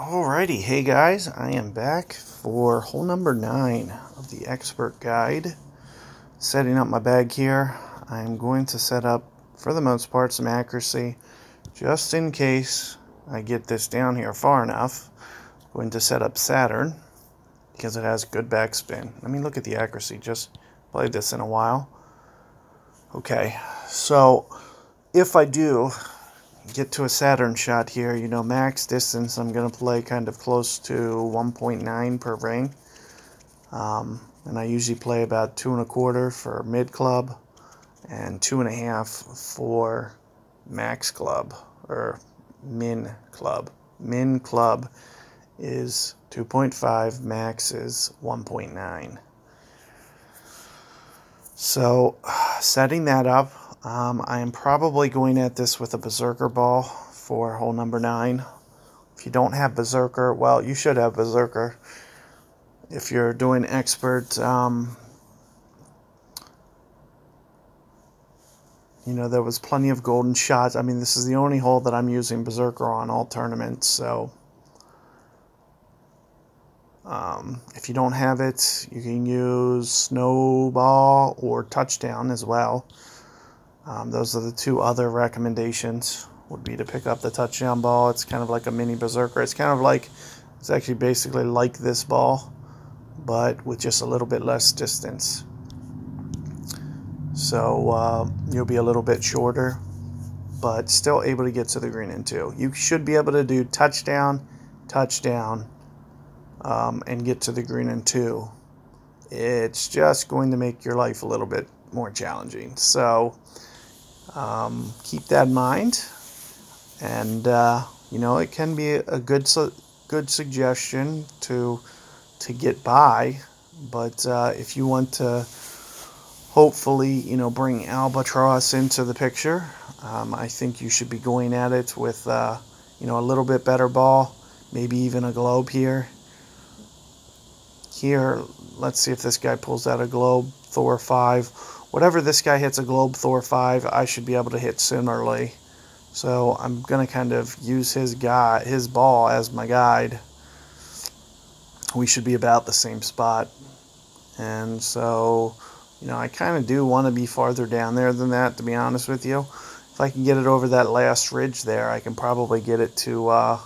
Alrighty, hey guys, I am back for hole number 9 of the expert guide. Setting up my bag here. I'm going to set up, for the most part, some accuracy, just in case I get this down here far enough. I'm going to set up Saturn, because it has good backspin. Let me look at the accuracy, just played this in a while. Okay, so if I do get to a Saturn shot here, max distance, I'm going to play kind of close to 1.9 per ring. And I usually play about 2 1/4 for mid club and 2 1/2 for max club or min club. Min club is 2.5, max is 1.9. So setting that up, I am probably going at this with a Berserker ball for hole number 9. If you don't have Berserker, well, you should have Berserker. If you're doing expert, there was plenty of golden shots. I mean, this is the only hole that I'm using Berserker on all tournaments, so if you don't have it, you can use Snowball or Touchdown as well. Those are the two other recommendations, would be to pick up the Touchdown ball. It's kind of like a mini Berserker. It's actually basically like this ball, but with just a little bit less distance. So you'll be a little bit shorter, but still able to get to the green in 2. You should be able to do touchdown, and get to the green in 2. It's just going to make your life a little bit more challenging. So keep that in mind, and it can be a good suggestion to get by. But if you want to hopefully bring Albatross into the picture, I think you should be going at it with a little bit better ball, maybe even a globe here. Let's see if this guy pulls out a globe, Thor 5. Whatever this guy hits a globe, Thor 5, I should be able to hit similarly. So I'm going to kind of use his ball as my guide. We should be about the same spot. And so, I kind of do want to be farther down there than that, to be honest with you. If I can get it over that last ridge there, I can probably get it to,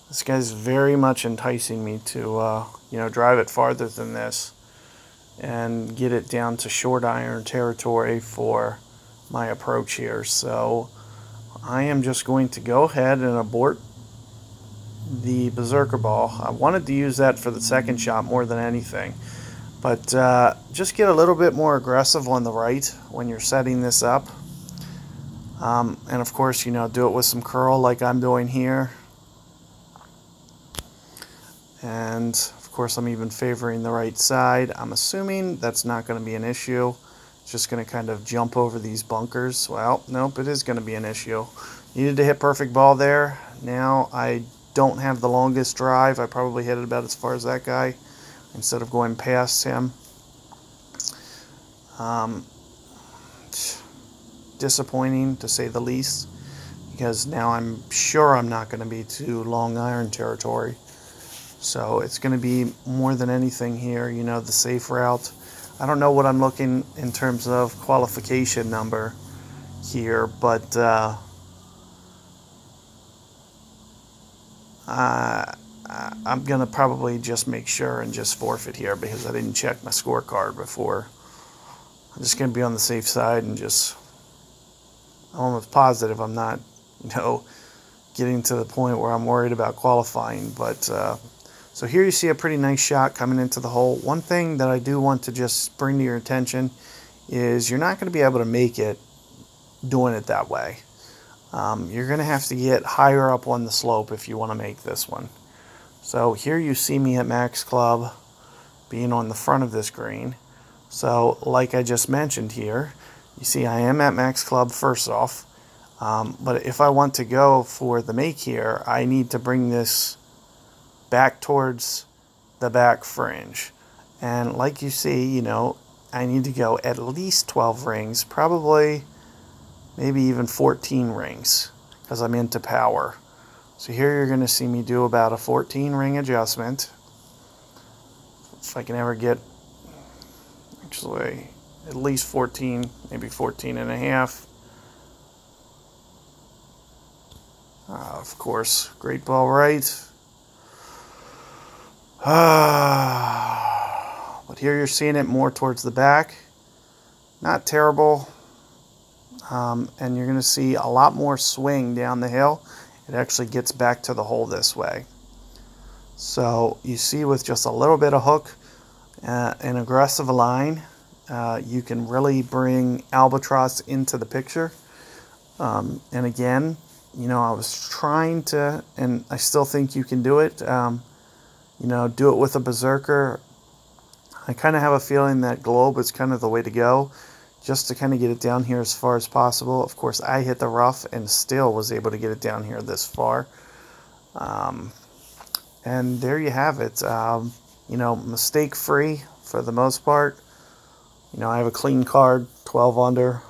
This guy's very much enticing me to, drive it farther than this and get it down to short iron territory for my approach here. So I am just going to go ahead and abort the Berserker ball. I wanted to use that for the second shot more than anything, but just get a little bit more aggressive on the right when you're setting this up. And of course, do it with some curl like I'm doing here. And of course, I'm even favoring the right side. I'm assuming that's not going to be an issue. It's just going to kind of jump over these bunkers. Well, nope, it is going to be an issue. Needed to hit perfect ball there. Now I don't have the longest drive. I probably hit it about as far as that guy instead of going past him. Disappointing, to say the least, because now I'm sure I'm not going to be to long iron territory. So it's going to be more than anything here, the safe route. I don't know what I'm looking in terms of qualification number here, but I'm going to probably just make sure and just forfeit here because I didn't check my scorecard before. I'm just going to be on the safe side and I'm almost positive I'm not, getting to the point where I'm worried about qualifying. But so here you see a pretty nice shot coming into the hole. One thing that I do want to just bring to your attention is you're not going to be able to make it doing it that way. You're going to have to get higher up on the slope if you want to make this one. So here you see me at max club being on the front of this green. So like I just mentioned here, you see I am at max club first off. But if I want to go for the make here, I need to bring this back towards the back fringe. And like you see, I need to go at least 12 rings, probably maybe even 14 rings, because I'm into power. So here you're going to see me do about a 14 ring adjustment. If I can ever get, actually, at least 14, maybe 14 and a half. Of course, great ball right. But here you're seeing it more towards the back. Not terrible. And you're going to see a lot more swing down the hill. It actually gets back to the hole this way. So you see, with just a little bit of hook, an aggressive line, you can really bring albatross into the picture. And again, you know, I was trying to, and I still think you can do it. You know, do it with a berserker. I kind of have a feeling that globe is kind of the way to go, just to kind of get it down here as far as possible. Of course, I hit the rough and still was able to get it down here this far. And there you have it. You know, mistake-free for the most part. You know, I have a clean card, 12 under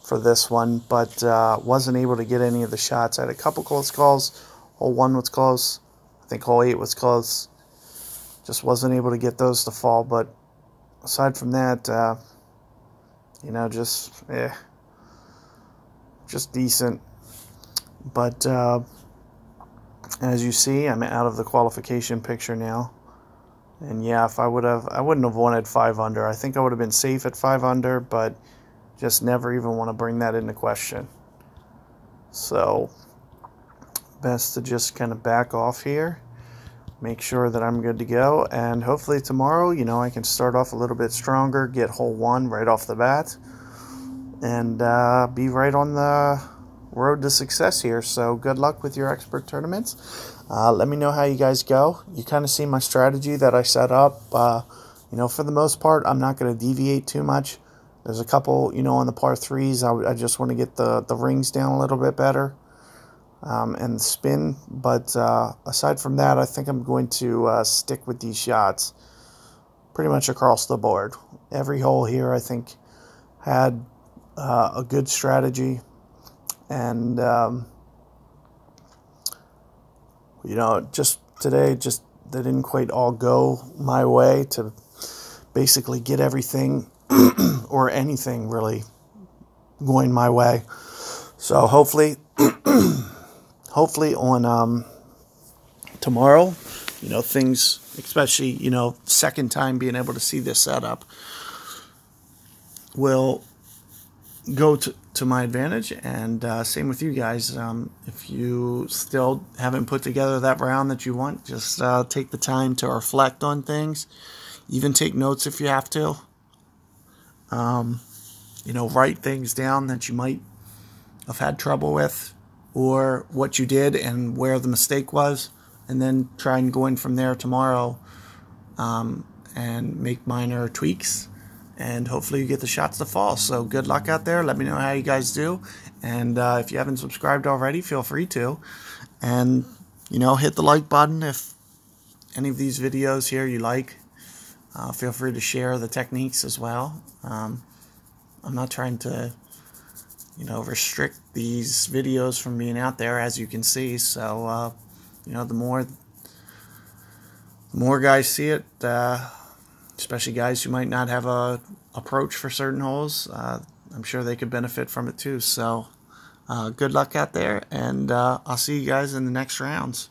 for this one, but wasn't able to get any of the shots. I had a couple close calls. Hole 1 was close. I think hole 8 was close. Just wasn't able to get those to fall, but aside from that, you know, just decent. But as you see, I'm out of the qualification picture now. And yeah, if I wouldn't have wanted 5 under. I think I would have been safe at 5 under, but just never even want to bring that into question. So best to just kind of back off here, make sure that I'm good to go, and hopefully tomorrow, you know, I can start off a little bit stronger, get hole 1 right off the bat, and be right on the road to success here. So good luck with your expert tournaments. Let me know how you guys go. You kind of see my strategy that I set up. You know, for the most part, I'm not going to deviate too much. There's a couple, you know, on the par 3s, I just want to get the rings down a little bit better, and the spin. But aside from that, I think I'm going to stick with these shots pretty much across the board. Every hole here, I think, had a good strategy. And, you know, just today, they didn't quite all go my way to basically get everything or anything really going my way. So hopefully on tomorrow, you know, things, especially, you know, second time being able to see this setup, will go to my advantage. And same with you guys. If you still haven't put together that round that you want, just take the time to reflect on things. Even take notes if you have to. You know, write things down that you might have had trouble with, or what you did and where the mistake was, and then try and go in from there tomorrow, and make minor tweaks, and hopefully you get the shots to fall. So good luck out there. Let me know how you guys do, and if you haven't subscribed already, feel free to, and you know, hit the like button if any of these videos here you like. Feel free to share the techniques as well. I'm not trying to, you know, restrict these videos from being out there, as you can see. So, you know, the more guys see it, especially guys who might not have a approach for certain holes, I'm sure they could benefit from it too. So, good luck out there, and I'll see you guys in the next rounds.